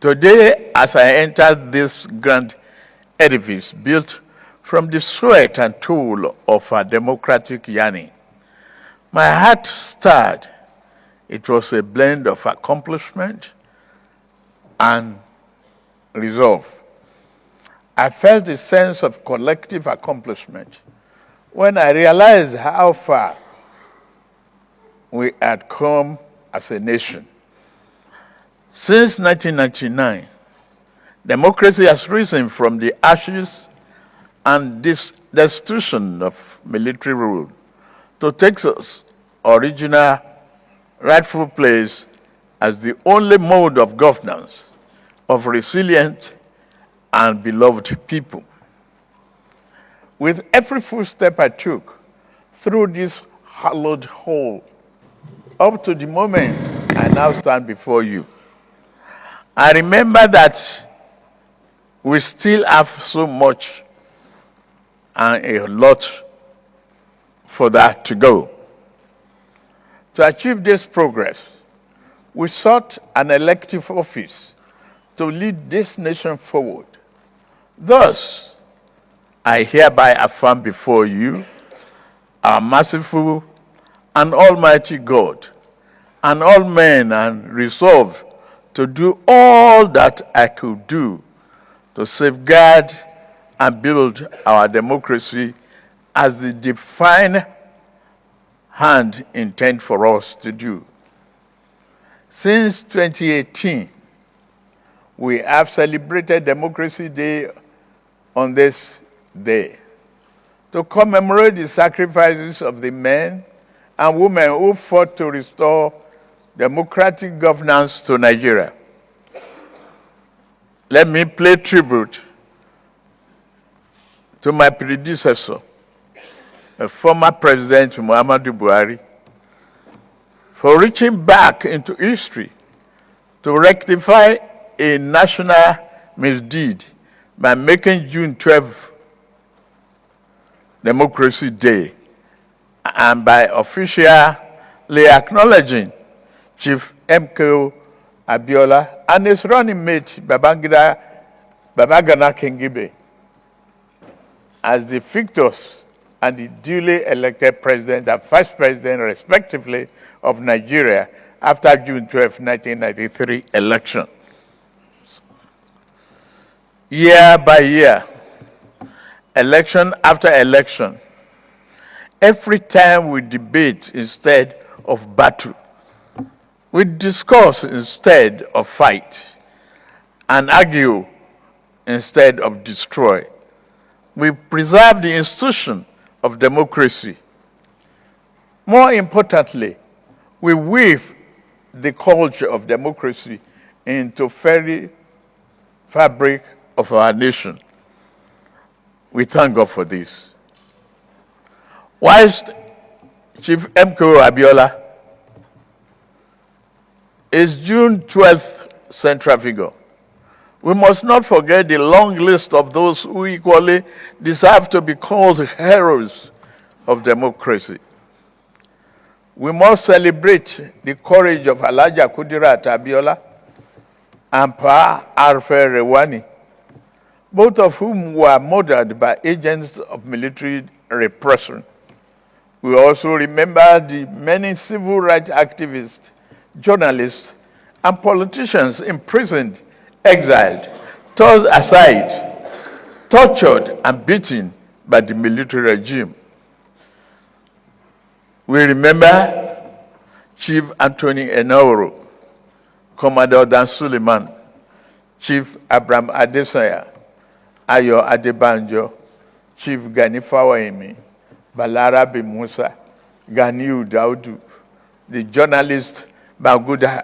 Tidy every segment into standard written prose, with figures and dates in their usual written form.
Today, as I enter this grand edifice built from the sweat and toil of a democratic yearning, my heart stirred. It was a blend of accomplishment and resolve. I felt a sense of collective accomplishment when I realized how far we had come as a nation. Since 1999, democracy has risen from the ashes and destitution of military rule to take its original rightful place as the only mode of governance of resilient and beloved people. With every footstep I took through this hallowed hall, up to the moment I now stand before you, I remember that we still have so much and a lot for that to go. To achieve this progress, we sought an elective office to lead this nation forward. Thus, I hereby affirm before you, our merciful and almighty God, and all men, and resolve to do all that I could do to safeguard and build our democracy as the divine hand intends for us to do. Since 2018, we have celebrated Democracy Day on this day to commemorate the sacrifices of the men and women who fought to restore democratic governance to Nigeria. Let me pay tribute to my predecessor, former President Muhammadu Buhari, for reaching back into history to rectify a national misdeed by making June 12 Democracy Day and by officially acknowledging Chief MKO Abiola and his running mate Babagana Kingibe as the victors and the duly elected president and vice president, respectively, of Nigeria after June 12, 1993 election. Year by year, election after election, every time we debate instead of battle, we discuss instead of fight, and argue instead of destroy. We preserve the institution of democracy. More importantly, we weave the culture of democracy into very fabric of our nation. We thank God for this. Whilst Chief MKO Abiola is June 12th central figure, we must not forget the long list of those who equally deserve to be called heroes of democracy. We must celebrate the courage of Alhaja Kudirat Abiola and Pa Arfe Rewani, both of whom were murdered by agents of military repression. We also remember the many civil rights activists, journalists, and politicians imprisoned, exiled, tossed aside, tortured, and beaten by the military regime. We remember Chief Anthony Enoro, Commodore Dan Suleiman, Chief Abraham Adesanya, Ayo Adebanjo, Chief Gani Fawayemi, Balarabe Musa, Ganiu Daudu, the journalist Baguda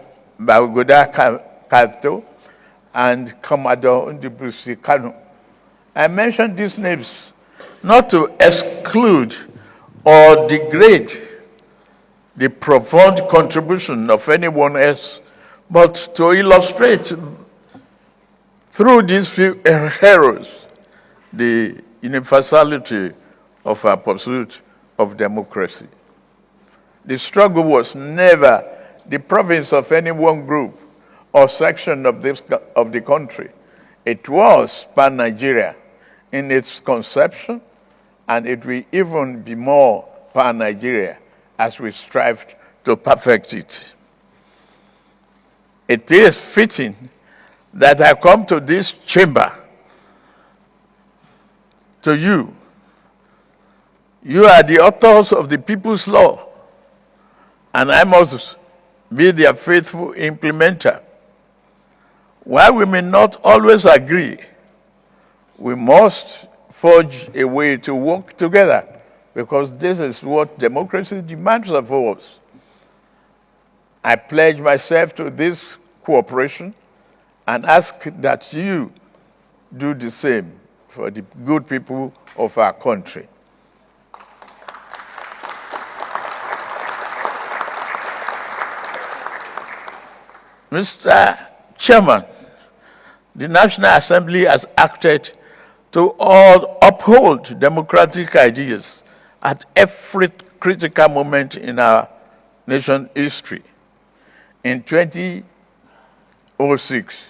Kato, and Commodore Ndibusi Kanu. I mention these names not to exclude or degrade the profound contribution of anyone else, but to illustrate through these few heroes the universality of our pursuit of democracy. The struggle was never the province of any one group or section of the country. It was pan-Nigeria in its conception, and it will even be more pan-Nigeria as we strive to perfect it. It is fitting that I come to this chamber to you. You are the authors of the people's law, and I must be their faithful implementer. While we may not always agree, we must forge a way to work together, because this is what democracy demands of us. I pledge myself to this cooperation and ask that you do the same for the good people of our country. Mr. Chairman, the National Assembly has acted to uphold democratic ideas at every critical moment in our nation's history. In 2006,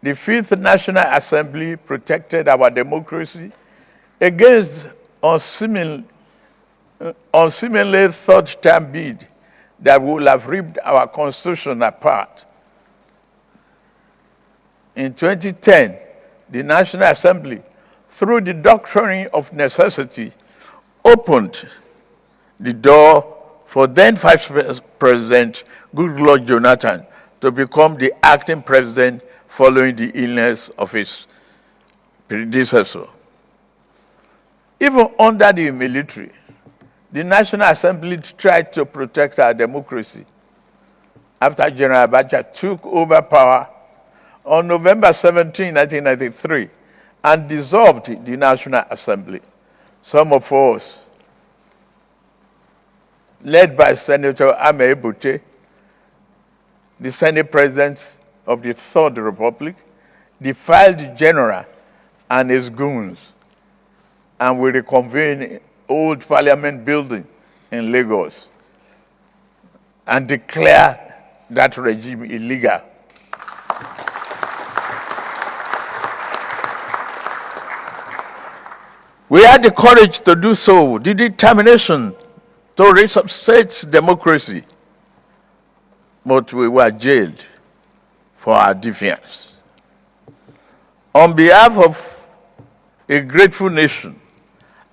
the Fifth National Assembly protected our democracy against unseemly third-term bid that would have ripped our Constitution apart. In 2010, the National Assembly, through the doctrine of necessity, opened the door for then Vice President Goodluck Jonathan to become the acting president following the illness of his predecessor. Even under the military, the National Assembly tried to protect our democracy. After General Abacha took over power on November 17, 1993, and dissolved the National Assembly, some of us, led by Senator Ame Ebute, the Senate President of the Third Republic, defied the general and his goons, and we reconvened in old Parliament building in Lagos and declared that regime illegal. We had the courage to do so, the determination to resuscitate democracy, but we were jailed for our defiance. On behalf of a grateful nation,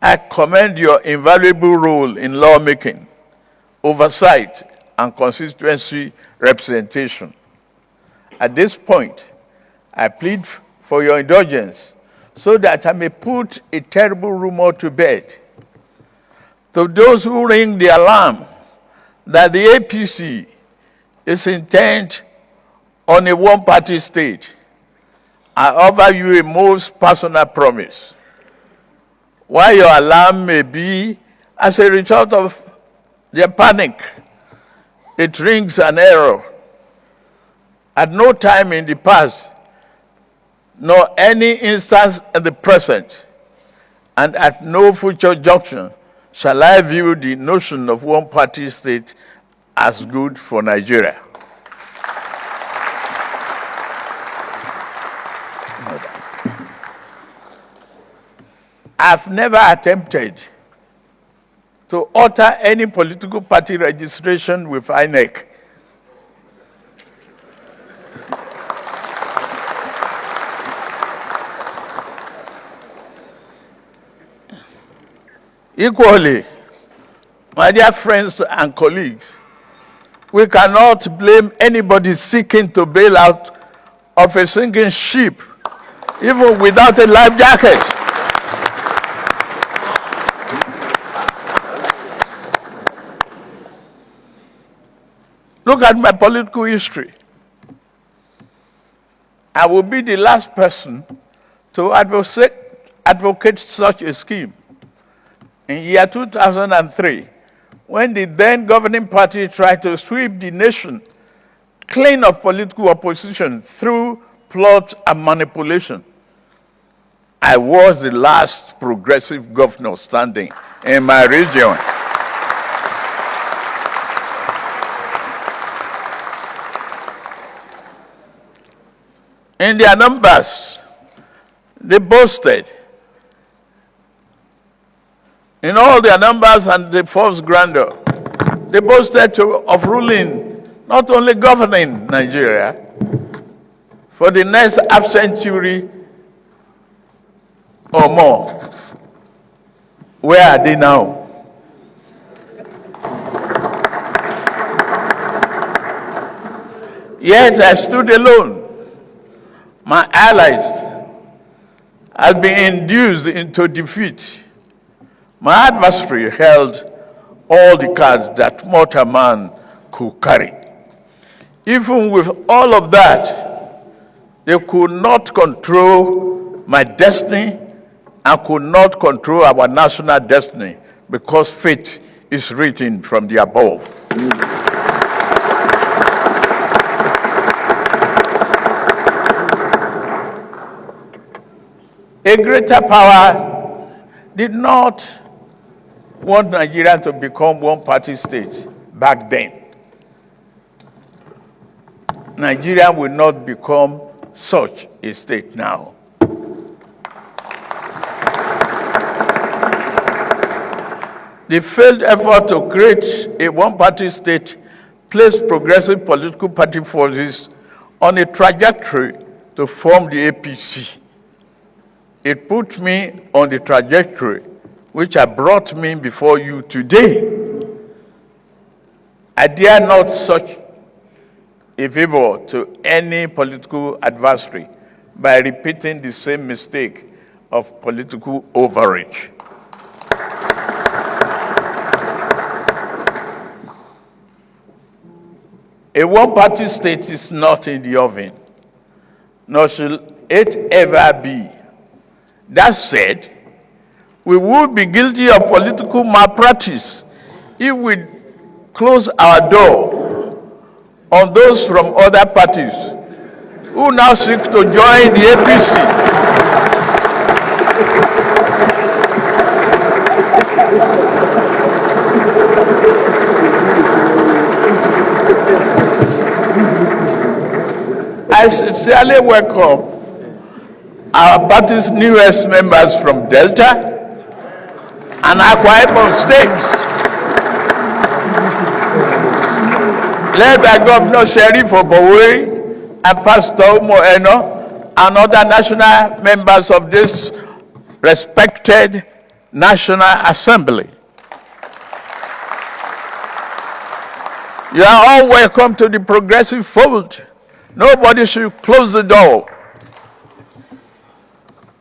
I commend your invaluable role in lawmaking, oversight, and constituency representation. At this point, I plead for your indulgence so that I may put a terrible rumor to bed. To those who ring the alarm that the APC is intent on a one-party state, I offer you a most personal promise. While your alarm may be as a result of their panic, it rings an error. At no time in the past, nor any instance in the present, and at no future junction, shall I view the notion of one-party state as good for Nigeria. I've never attempted to alter any political party registration with INEC. Equally, my dear friends and colleagues, we cannot blame anybody seeking to bail out of a sinking ship, even without a life jacket. Look at my political history. I will be the last person to advocate such a scheme. In year 2003, when the then governing party tried to sweep the nation clean of political opposition through plot and manipulation, I was the last progressive governor standing in my region. In their numbers, they boasted. In all their numbers and the force grandeur, they boasted of ruling, not only governing Nigeria, for the next half century or more. Where are they now? Yet I stood alone. My allies had been induced into defeat. My adversary held all the cards that mortal man could carry. Even with all of that, they could not control my destiny and could not control our national destiny, because fate is written from the above. A greater power did not want Nigeria to become one-party state back then. Nigeria will not become such a state now. The failed effort to create a one-party state placed progressive political party forces on a trajectory to form the APC. It put me on the trajectory which has brought me before you today. I dare not such a favor to any political adversary by repeating the same mistake of political overreach. A one-party state is not in the oven, nor shall it ever be. That said, we would be guilty of political malpractice if we close our door on those from other parties who now seek to join the APC. I sincerely welcome our party's newest members from Delta and Akwa Ibom states, led by Governor Sheriff Oboweri and Pastor Umo and other national members of this respected National Assembly. You are all welcome to the progressive fold. Nobody should close the door.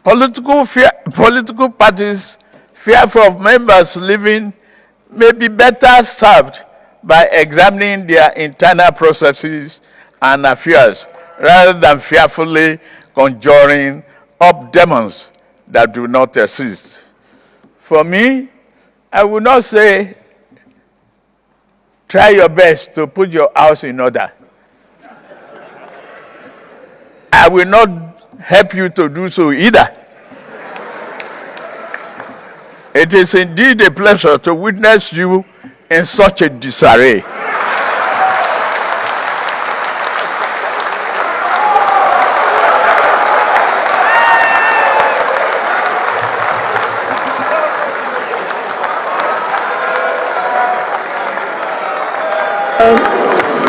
Political parties fearful of members leaving may be better served by examining their internal processes and affairs rather than fearfully conjuring up demons that do not exist. For me, I would not say try your best to put your house in order. I will not help you to do so either. It is indeed a pleasure to witness you in such a disarray.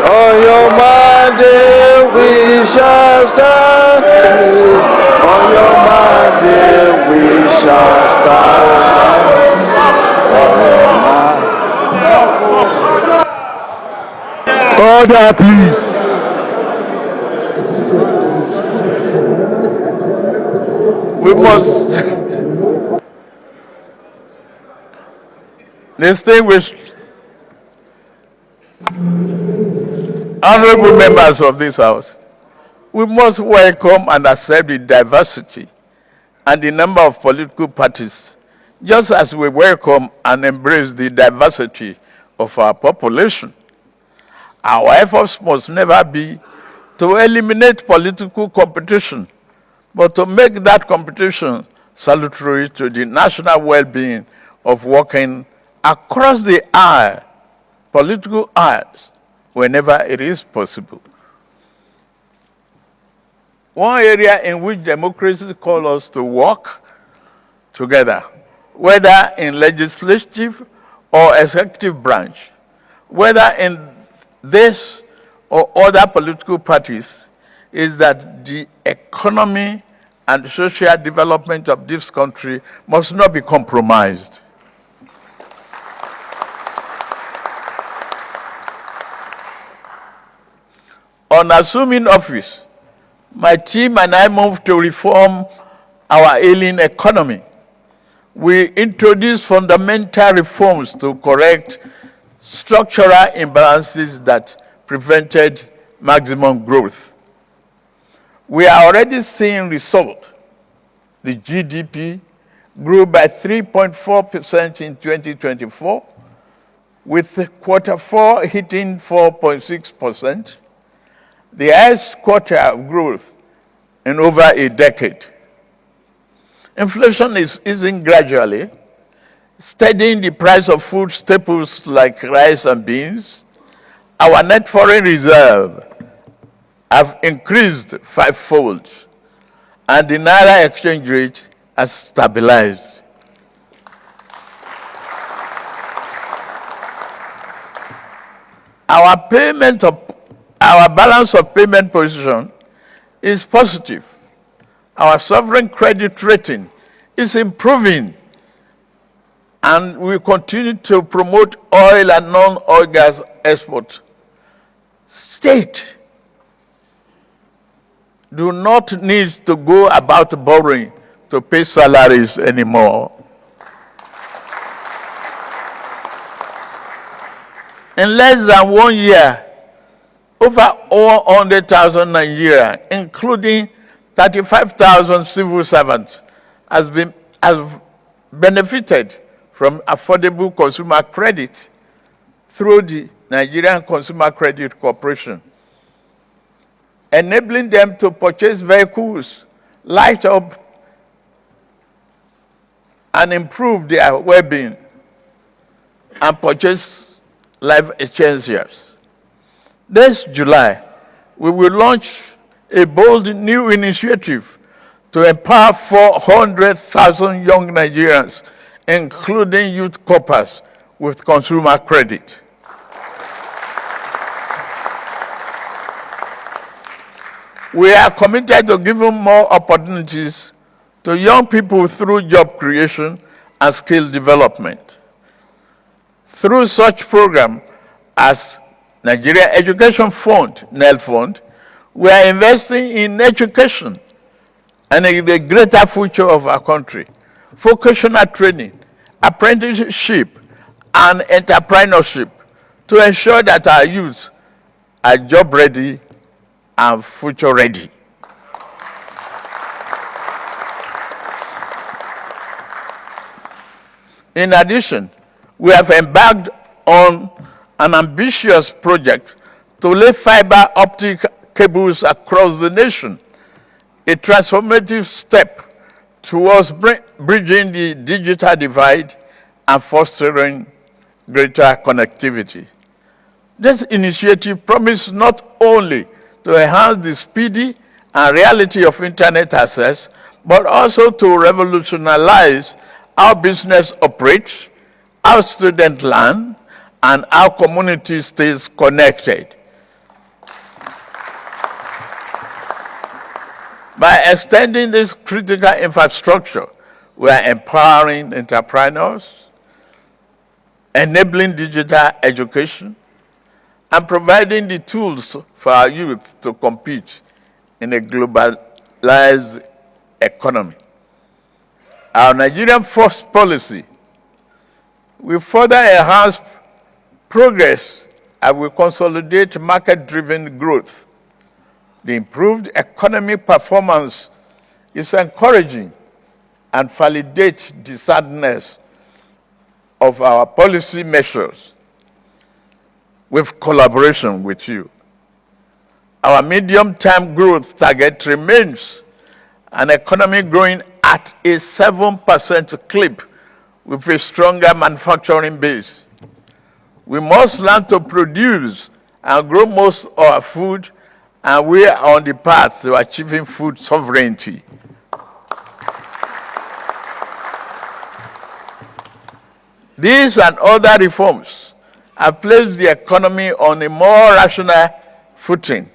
On your Monday we shall stand. On your Monday we shall stand. Order, please. We must distinguish honorable members of this House. We must welcome and accept the diversity and the number of political parties, just as we welcome and embrace the diversity of our population. Our efforts must never be to eliminate political competition, but to make that competition salutary to the national well-being of working across the aisle, political aisles, whenever it is possible. one area in which democracy calls us to work together, whether in legislative or executive branch, whether in this or other political parties, is that the economy and social development of this country must not be compromised. On assuming office, my team and I moved to reform our ailing economy. We introduced fundamental reforms to correct structural imbalances that prevented maximum growth. We are already seeing results. The GDP grew by 3.4% in 2024, with Q4 hitting 4.6%, the highest quarter of growth in over a decade. Inflation is easing gradually, steadying the price of food staples like rice and beans. Our net foreign reserve have increased fivefold, and the naira exchange rate has stabilized. Our balance of payment position is positive. Our sovereign credit rating is improving, and we continue to promote oil and non-oil gas export. State do not need to go about borrowing to pay salaries anymore. In less than 1 year, over 100,000 Nigerians, including 35,000 civil servants, have benefited from affordable consumer credit through the Nigerian Consumer Credit Corporation, enabling them to purchase vehicles, light up, and improve their well-being, and purchase life essentials. This July, we will launch a bold new initiative to empower 400,000 young Nigerians, including youth corpers, with consumer credit. We are committed to giving more opportunities to young people through job creation and skill development. Through such programs as Nigeria Education Fund, NEL Fund, we are investing in education and in the greater future of our country. Vocational training, apprenticeship, and entrepreneurship to ensure that our youth are job ready and future ready. In addition, we have embarked on an ambitious project to lay fiber optic cables across the nation, a transformative step towards bridging the digital divide and fostering greater connectivity. This initiative promises not only to enhance the speedy and reality of internet access, but also to revolutionize how business operates, how students learn, and how community stays connected. By extending this critical infrastructure, we are empowering entrepreneurs, enabling digital education, and providing the tools for our youth to compete in a globalized economy. Our Nigerian First policy will further enhance progress and will consolidate market-driven growth. The improved economic performance is encouraging and validates the soundness of our policy measures with collaboration with you. Our medium-term growth target remains an economy growing at a 7% clip with a stronger manufacturing base. We must learn to produce and grow most of our food and we are on the path to achieving food sovereignty. These and other reforms have placed the economy on a more rational footing,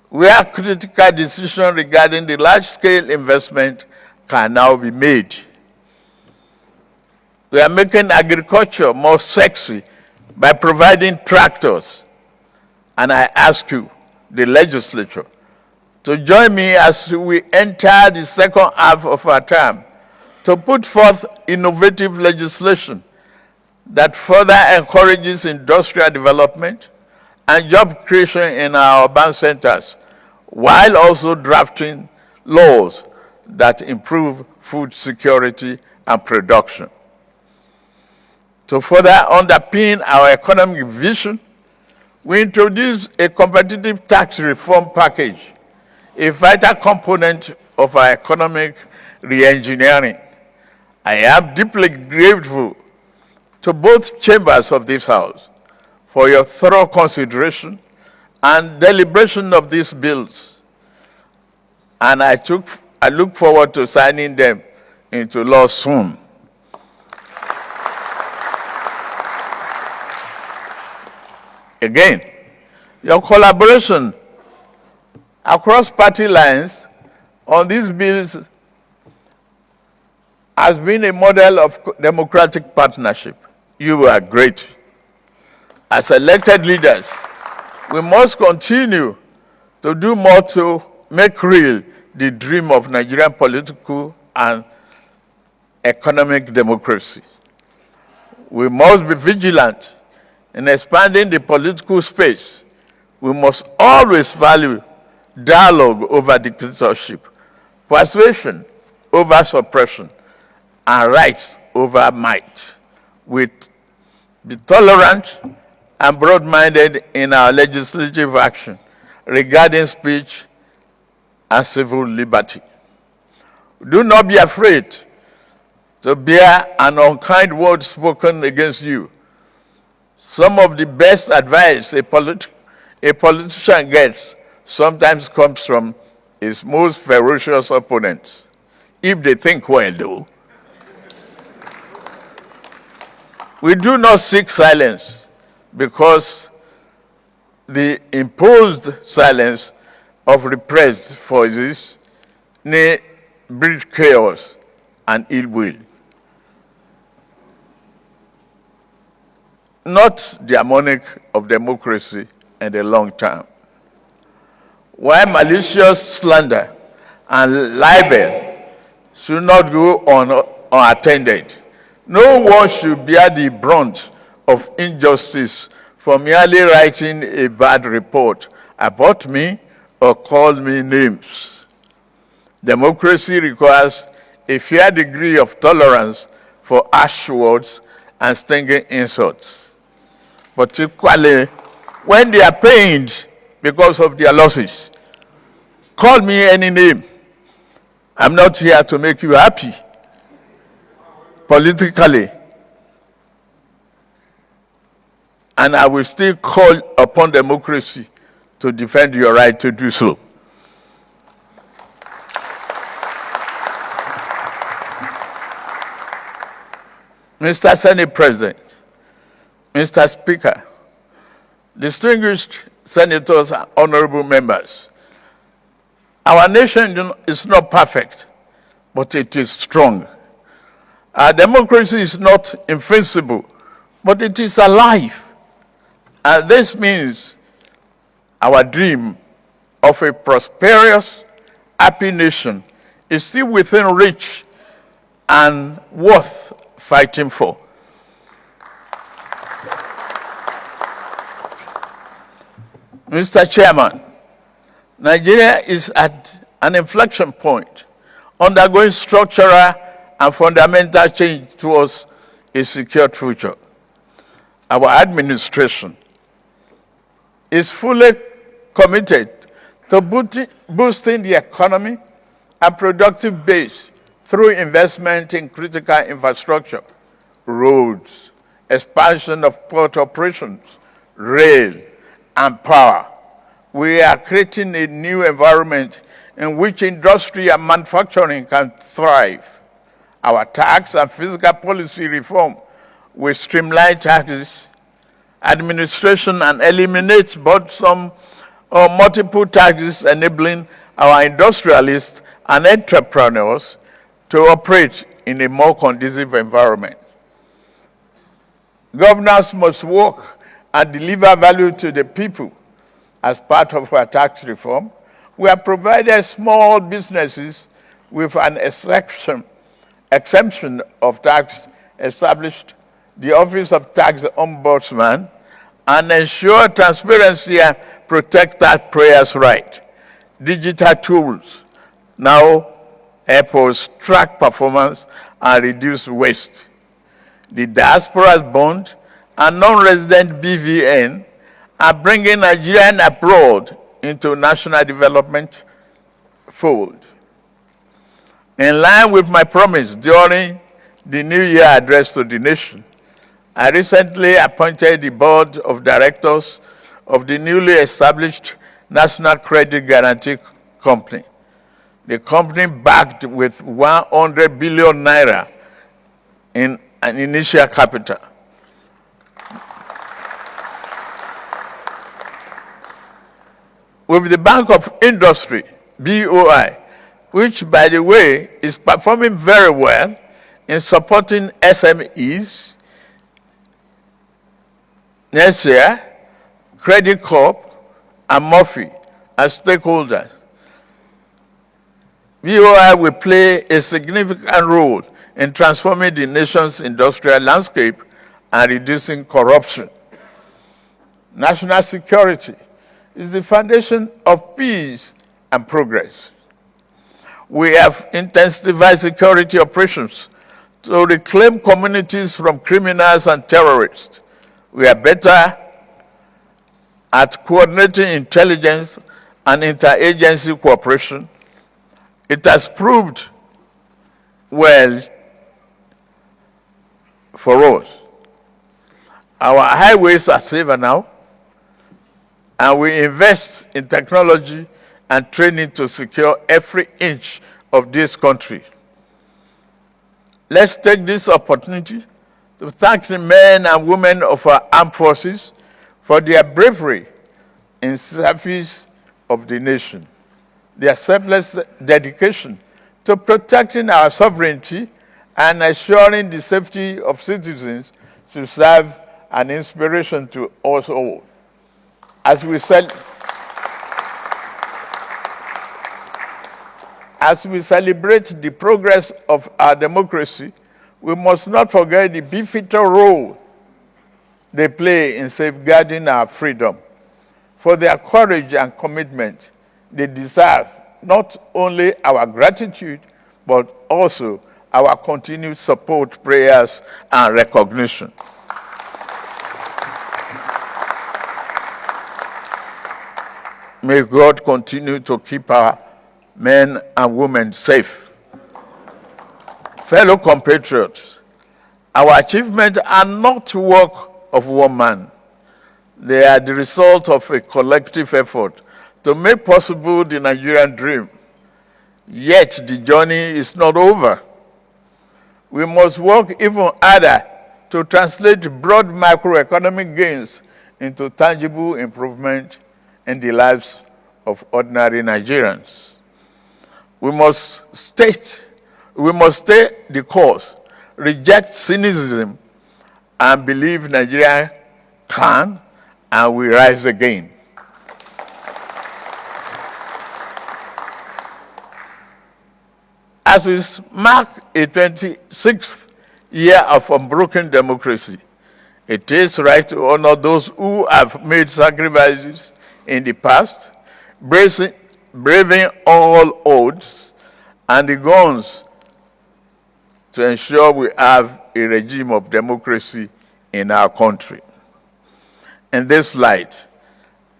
where critical decisions regarding the large-scale investment can now be made. We are making agriculture more sexy by providing tractors. And I ask you, the legislature, to join me as we enter the second half of our term to put forth innovative legislation that further encourages industrial development and job creation in our urban centers, while also drafting laws that improve food security and production. To further underpin our economic vision, we introduced a competitive tax reform package, a vital component of our economic re-engineering. I am deeply grateful to both chambers of this House for your thorough consideration and deliberation of these bills. And I look forward to signing them into law soon. Again, your collaboration across party lines on these bills has been a model of democratic partnership. You are great. As elected leaders, we must continue to do more to make real the dream of Nigerian political and economic democracy. We must be vigilant in expanding the political space. We must always value dialogue over dictatorship, persuasion over suppression, and rights over might. We be tolerant and broad-minded in our legislative action regarding speech and civil liberty. Do not be afraid to bear an unkind word spoken against you. Some of the best advice a politician gets sometimes comes from his most ferocious opponents, if they think well, though. We do not seek silence because the imposed silence of repressed voices may breed chaos and ill will. Not the harmonic of democracy in the long term. While malicious slander and libel should not go unattended, no one should bear the brunt of injustice for merely writing a bad report about me or call me names. Democracy requires a fair degree of tolerance for harsh words and stinging insults, particularly when they are pained because of their losses. Call me any name. I'm not here to make you happy politically. And I will still call upon democracy to defend your right to do so. Mr. Senate President, Mr. Speaker, distinguished senators and honorable members, our nation is not perfect, but it is strong. Our democracy is not invincible, but it is alive. And this means our dream of a prosperous, happy nation is still within reach and worth fighting for. Mr. Chairman, Nigeria is at an inflection point, undergoing structural and fundamental change towards a secure future. Our administration is fully committed to boosting the economy and productive base through investment in critical infrastructure, roads, expansion of port operations, rail, and power, we are creating a new environment in which industry and manufacturing can thrive. Our tax and fiscal policy reform will streamline taxes, administration, and eliminate both some or multiple taxes, enabling our industrialists and entrepreneurs to operate in a more conducive environment. Governors must work and deliver value to the people. As part of our tax reform, we have provided small businesses with an exemption of tax, established the Office of Tax Ombudsman, and ensure transparency and protect taxpayers' right. Digital tools now help us track performance and reduce waste. The diaspora's bond and non-resident BVN are bringing Nigerian abroad into national development fold. In line with my promise during the New Year address to the nation, I recently appointed the board of directors of the newly established National Credit Guarantee Company. The company backed with 100 billion naira in an initial capital. With the Bank of Industry, BOI, which, by the way, is performing very well in supporting SMEs, next year, Credit Corp and Murphy as stakeholders. BOI will play a significant role in transforming the nation's industrial landscape and reducing corruption. National security is the foundation of peace and progress. We have intensified security operations to reclaim communities from criminals and terrorists. We are better at coordinating intelligence and interagency cooperation. It has proved well for us. Our highways are safer now, and we invest in technology and training to secure every inch of this country. Let's take this opportunity to thank the men and women of our armed forces for their bravery in service of the nation. Their selfless dedication to protecting our sovereignty and assuring the safety of citizens should serve an inspiration to us all. As we celebrate the progress of our democracy, we must not forget the pivotal role they play in safeguarding our freedom. For their courage and commitment, they deserve not only our gratitude, but also our continued support, prayers, and recognition. May God continue to keep our men and women safe. Fellow compatriots, our achievements are not work of one man. They are the result of a collective effort to make possible the Nigerian dream. Yet the journey is not over. We must work even harder to translate broad macroeconomic gains into tangible improvement in the lives of ordinary Nigerians. We must stay the course, reject cynicism, and believe Nigeria can and will rise again. As we mark a 26th year of unbroken democracy, it is right to honor those who have made sacrifices in the past, braving all odds and the guns to ensure we have a regime of democracy in our country. In this light,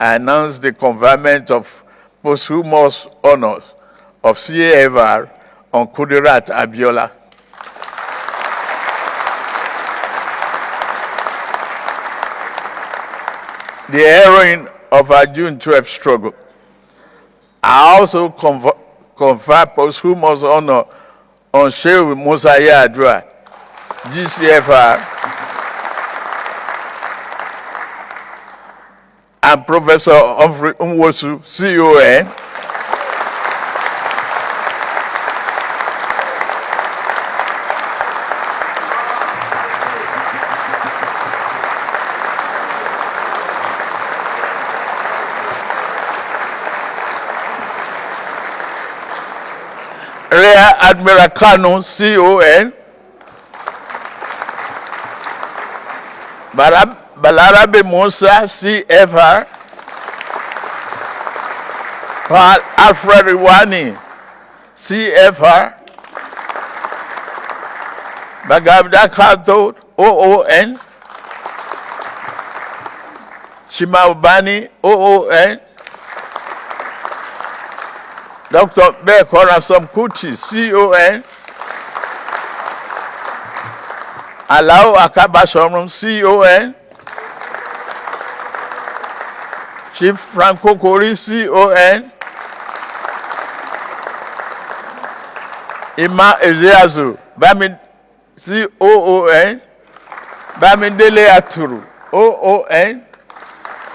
I announce the conferment of posthumous honors of CAFR on Kudirat Abiola. The heroine of our June 12th struggle. I also confer posthumous honor on Sheikh Musa Yar'Adua, GCFR, and Professor Humphrey Nwosu, CON, Rear Admiral Kanu, CON, Balarabe Musa, CFR, Paul Alfred Iwani, CFR, Bagabda Kato, OON, Shimaubani, OON, Dr. Bekora Somkuchi, CON, Alao Akabashorum, CON, Chief Franco Kori, CON, Ima Ezeazu, Bami, COON, Bamidele Aturu, OON,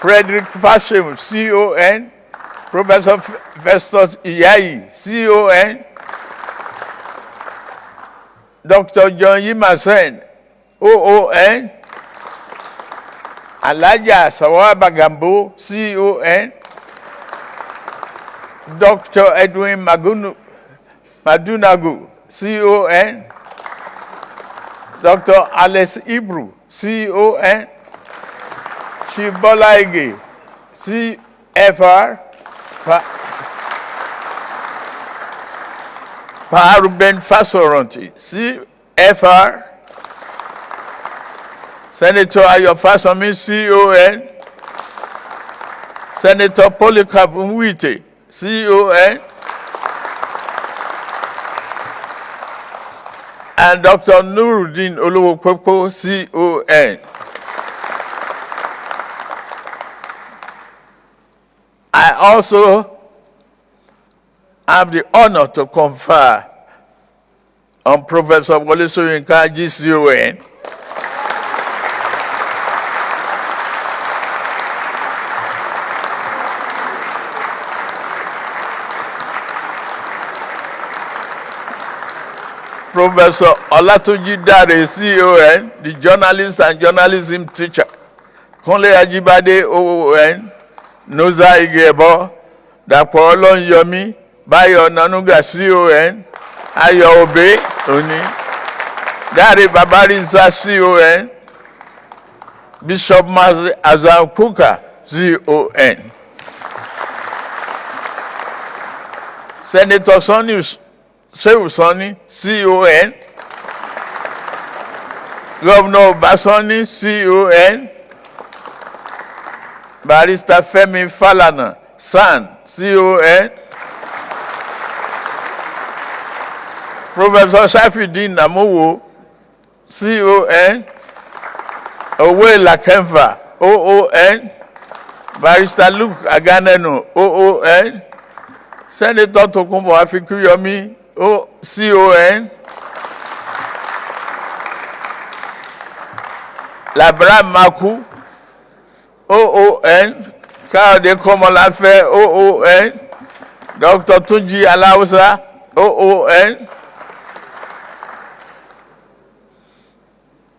Frederick Fashem, CON, Professor Festus Iyayi, CON, Dr. John Yimasen, OON, Alaja Sawaba Gambo, CON, Dr. Edwin Madunagu, CON, Dr. Alex Ibru, CON, Shibola Ige, CFR, Paruben Fasoronti, CFR, Senator Ayofasomi, CON, Senator Polycarp Mwite, CON, and Dr. Nuruddin Oluwopopo, CON. I also have the honor to confer on Professor Wole Soyinka, GCON, Professor Olatunji Dare, CON, the journalist and journalism teacher, Kunle Ajibade, OON, Noza Igebo, Dapo Olonyomi, Bayo Nanuga, CON, Ayo Obe, Oni, Dare Babarinsa, CON, Bishop Mazi Azam Kuka, CON. Senator Sonny Shehu Sonny, CON, Governor Basoni, CON, Barrister Femi Falana, SAN, CON, Professor Shafidin Namuwo, CON, Owe Lakemfa, OON, Barrister Luke Aganenu, OON, Senator Tokunbo Afikuyomi, CON, Labra Maku, OON, Kayode Komolafe, OON, Dr. Tunji Alausa, OON,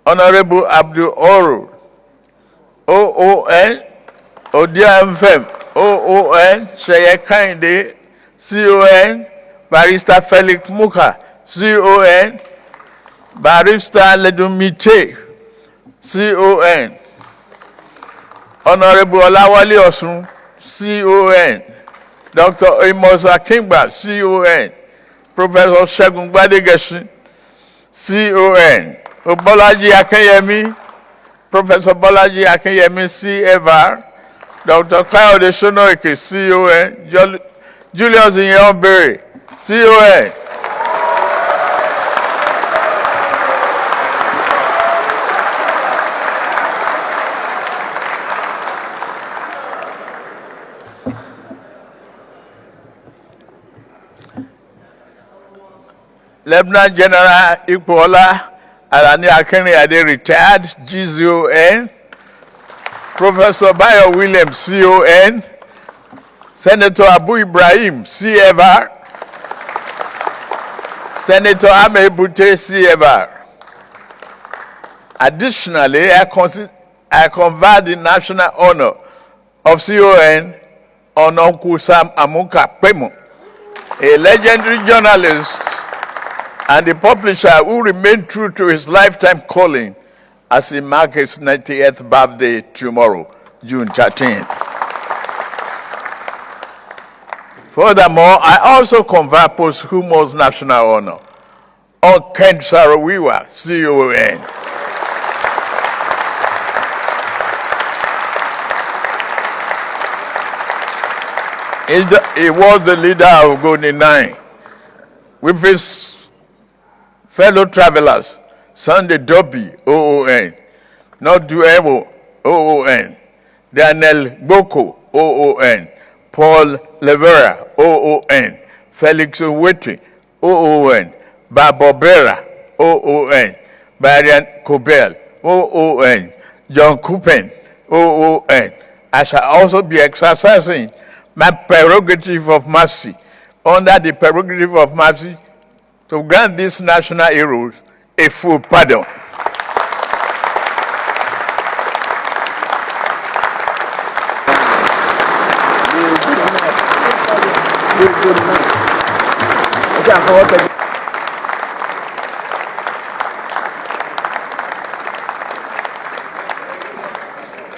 Honorable Abdul Oru, OON, Odia Mfem, OON, Sheye Kinde, CON, Barrister Felix Muka, CON, Barrister Ledumite, CON, Honorable Olawale Osun, CON, Dr. Amos Akingba, CON, Professor Segun Gbadegesin, CON, Bolaji Akinyemi, Professor Bolaji Akinyemi, CFR, Dr. Kayode Sonoike, CON, Julius Nyonbere, CON. Lieutenant General Ikpola Alani Akinriyade, retired, GZON. Professor Bayo Williams, CON. Senator Abu Ibrahim, CFR. Senator Ame Bute, CFR. Additionally, I confer the national honor of CON on Uncle Sam Amuka Pemu, a legendary journalist and the publisher who remained true to his lifetime calling as he marks his 90th birthday tomorrow, June 13th. Furthermore, I also confer posthumous national honor on Ken Sarawiwa, CON. He was the leader of Golden 9 with his fellow travelers, Sunday Dobby, OON, Noduewo, OON, Daniel Boko, OON, Paul Levera, OON, Felix Owetri, OON, Babobera, OON, Marian Kobel, OON, John Kupen, OON. I shall also be exercising my prerogative of mercy under the prerogative of mercy to grant these national heroes a full pardon.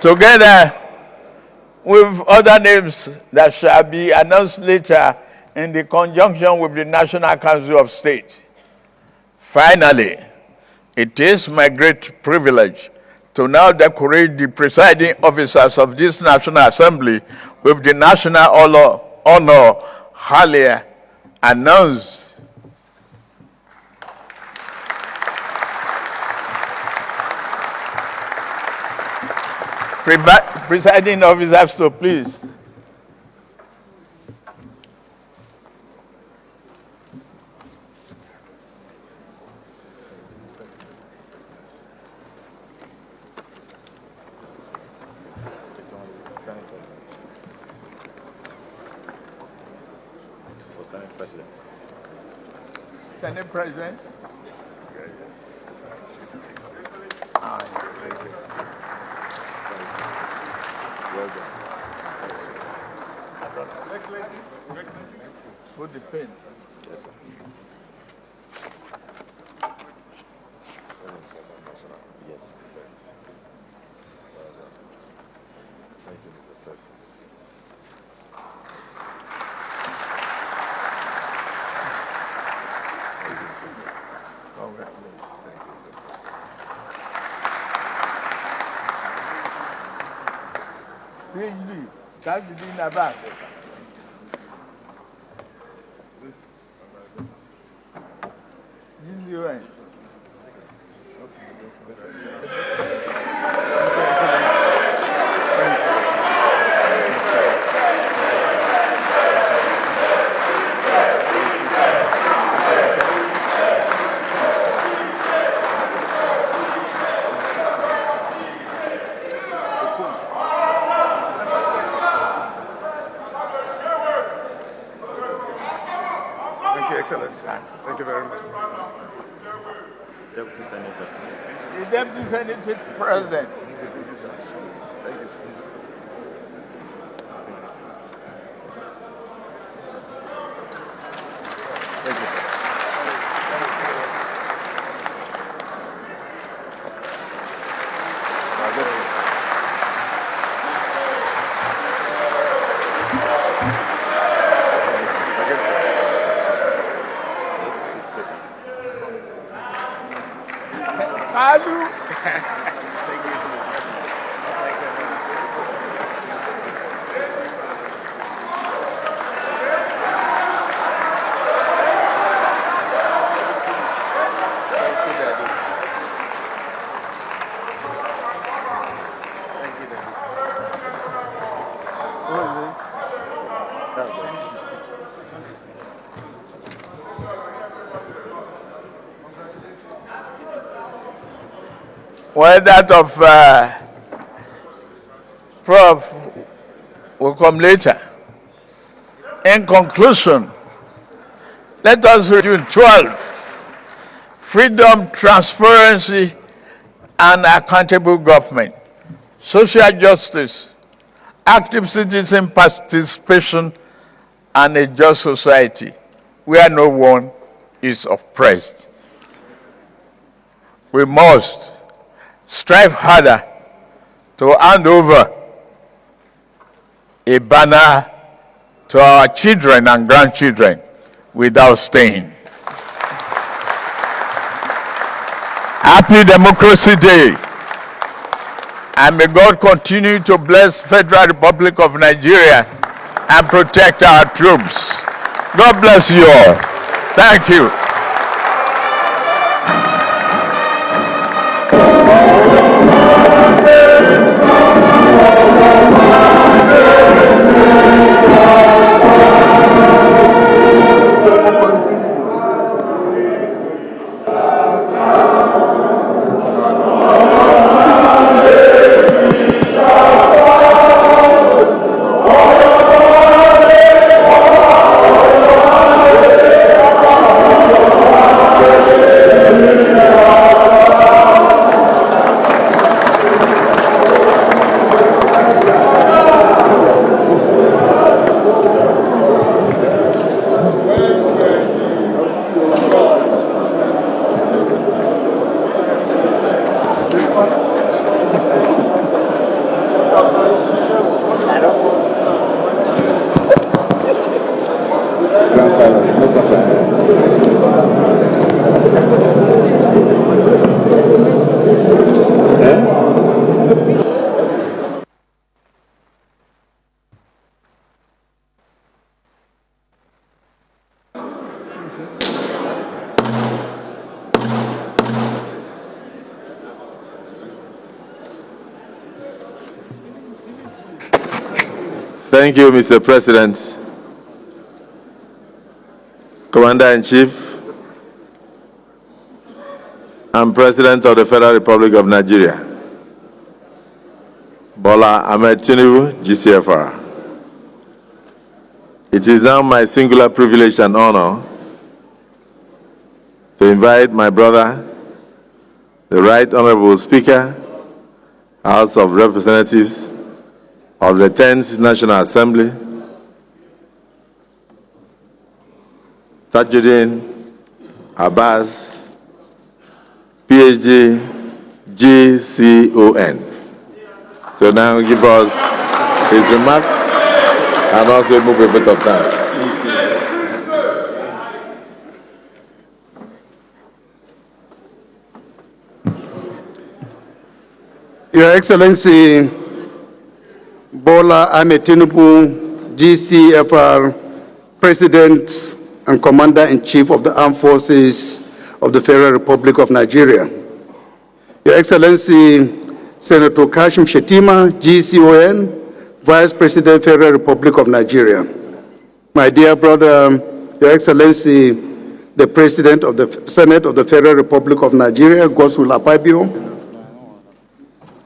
Together with other names that shall be announced later in the conjunction with the National Council of State. Finally, it is my great privilege to now decorate the presiding officers of this National Assembly with the national honor earlier announced. Presiding officers, so please. For Senate President. Senate President. Well done. Excellency. Put the pen. Yes, sir. Yes, thanks. Thank you, Mr. President. PhD, that's the thing about. GZON. Thank you, Excellency. Thank you very much. Deputy Senate President. The Deputy Senate President. Thank you, sir. Thank you, sir. Alu. Well, that of Prof will come later. In conclusion, let us review 12. Freedom, transparency, and accountable government. Social justice, active citizen participation, and a just society where no one is oppressed. We must strive harder to hand over a banner to our children and grandchildren without stain. Happy Democracy Day, and may God continue to bless Federal Republic of Nigeria and protect our troops. God bless you all. Thank you. Thank you, Mr. President. Commander-in-Chief and President of the Federal Republic of Nigeria, Bola Ahmed Tinubu, GCFR. It is now my singular privilege and honor to invite my brother, the Right Honorable Speaker, House of Representatives of the 10th National Assembly, Tajuddin Abbas, PhD, GCON. So now give us his remarks and also move a bit of time. Your Excellency Bola Ahmed Tinubu, GCFR, President and Commander-in-Chief of the Armed Forces of the Federal Republic of Nigeria. Your Excellency Senator Kashim Shettima, GCON, Vice President, Federal Republic of Nigeria. My dear brother, Your Excellency, the President of the Senate of the Federal Republic of Nigeria, Godswill Akpabio,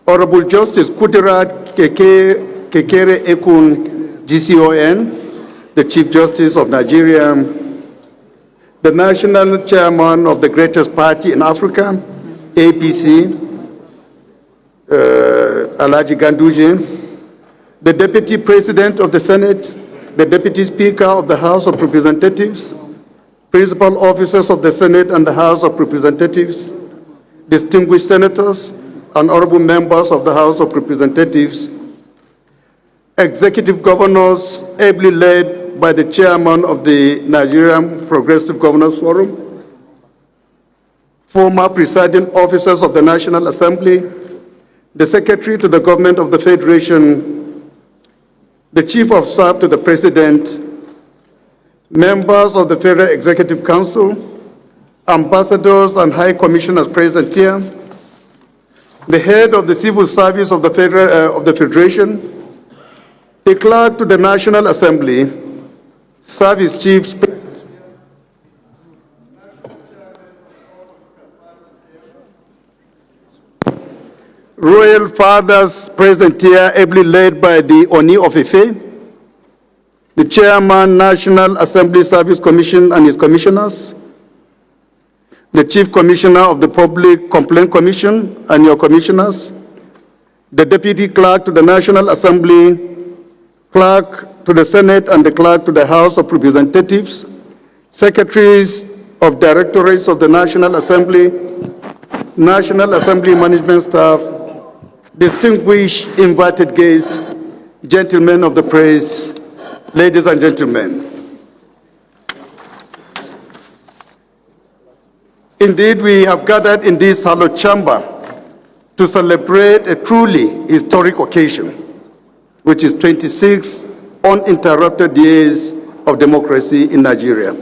Honorable Justice Kudirat Kekere Ekun, GCON, the Chief Justice of Nigeria, the National Chairman of the greatest party in Africa, APC, Alhaji Ganduje, the Deputy President of the Senate, the Deputy Speaker of the House of Representatives, principal officers of the Senate and the House of Representatives, distinguished senators, and honorable members of the House of Representatives, executive governors ably led by the chairman of the Nigerian Progressive Governors Forum, former presiding officers of the National Assembly, the Secretary to the Government of the Federation, the Chief of Staff to the President, members of the Federal Executive Council, ambassadors and high commissioners present here, the head of the Civil Service of the Federation, the clerk to the National Assembly, service chiefs, royal fathers present here, ably led by the Oni of Ife, the Chairman, National Assembly Service Commission and his commissioners, the Chief Commissioner of the Public Complaint Commission and your commissioners, the Deputy Clerk to the National Assembly, Clerk to the Senate and the Clerk to the House of Representatives, Secretaries of Directorates of the National Assembly Management Staff, distinguished invited guests, gentlemen of the press, ladies and gentlemen. Indeed, we have gathered in this hallowed chamber to celebrate a truly historic occasion, which is 26 uninterrupted years of democracy in Nigeria.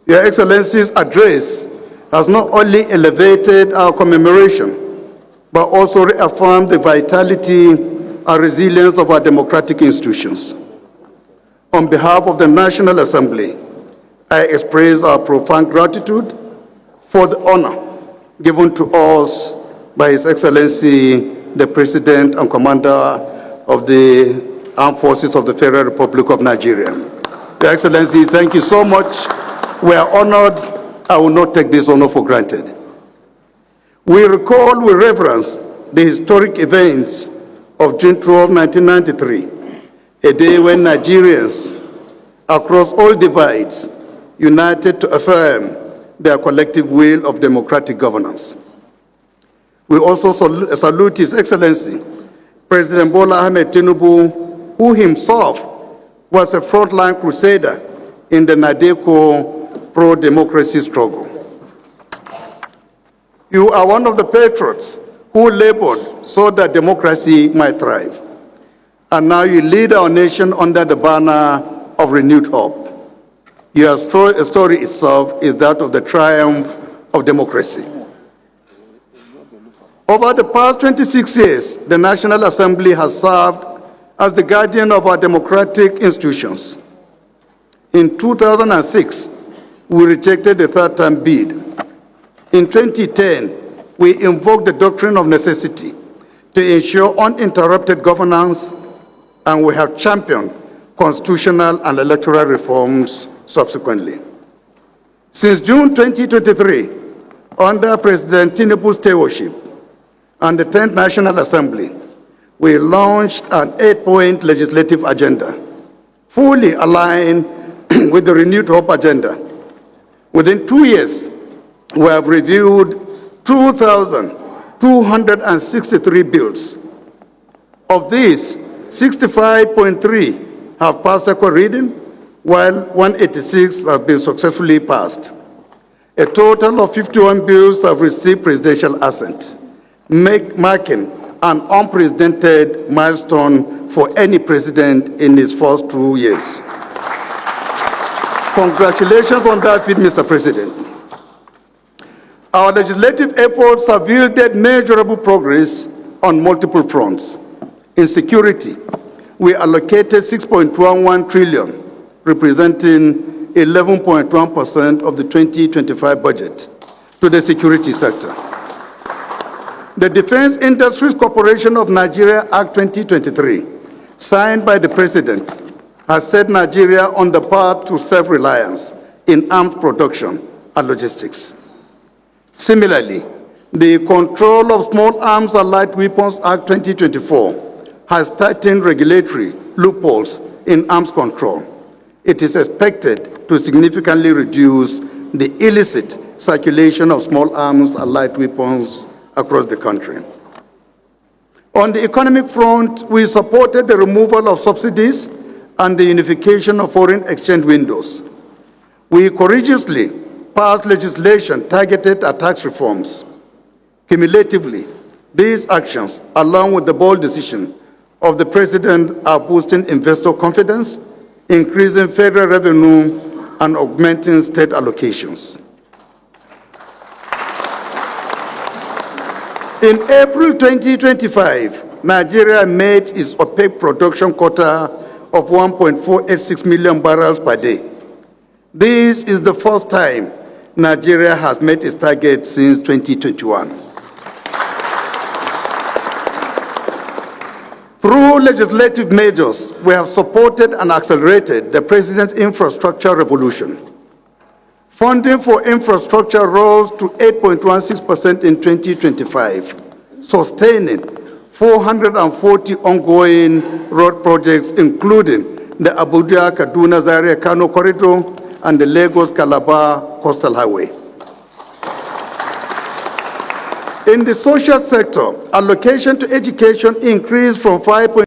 Your Excellency's address has not only elevated our commemoration, but also reaffirmed the vitality and resilience of our democratic institutions. On behalf of the National Assembly, I express our profound gratitude for the honor given to us by His Excellency, the President and Commander of the Armed Forces of the Federal Republic of Nigeria. Your Excellency, thank you so much. We are honored. I will not take this honor for granted. We recall with reverence the historic events of June 12, 1993, a day when Nigerians across all divides united to affirm their collective will of democratic governance. We also salute His Excellency, President Bola Ahmed Tinubu, who himself was a frontline crusader in the Nadeko pro-democracy struggle. You are one of the patriots who labored so that democracy might thrive. And now you lead our nation under the banner of renewed hope. Your story itself is that of the triumph of democracy. Over the past 26 years, the National Assembly has served as the guardian of our democratic institutions. In 2006, we rejected the third-term bid. In 2010, we invoked the doctrine of necessity to ensure uninterrupted governance, and we have championed constitutional and electoral reforms subsequently. Since June 2023, under President Tinubu's stewardship and the 10th National Assembly, we launched an 8-point legislative agenda, fully aligned with the renewed hope agenda. Within 2 years, we have reviewed 2,263 bills. Of these, 65.3 have passed second reading, while 186 have been successfully passed. A total of 51 bills have received presidential assent, marking an unprecedented milestone for any president in his first 2 years. Congratulations on that, Mr. President. Our legislative efforts have yielded measurable progress on multiple fronts. In security, we allocated 6.11 trillion, representing 11.1% of the 2025 budget, to the security sector. The Defense Industries Corporation of Nigeria Act 2023, signed by the President, has set Nigeria on the path to self-reliance in arms production and logistics. Similarly, the Control of Small Arms and Light Weapons Act 2024 has tightened regulatory loopholes in arms control. It is expected to significantly reduce the illicit circulation of small arms and light weapons across the country. On the economic front, we supported the removal of subsidies and the unification of foreign exchange windows. We courageously passed legislation targeted at tax reforms. Cumulatively, these actions, along with the bold decision of the President, are boosting investor confidence, increasing federal revenue, and augmenting state allocations. In April 2025, Nigeria met its OPEC production quota of 1.486 million barrels per day. This is the first time Nigeria has met its target since 2021. Through legislative measures, we have supported and accelerated the President's infrastructure revolution. Funding for infrastructure rose to 8.16% in 2025, sustaining 440 ongoing road projects, including the Abuja-Kaduna-Zaria-Kano corridor and the Lagos-Calabar Coastal Highway. In the social sector, allocation to education increased from 5.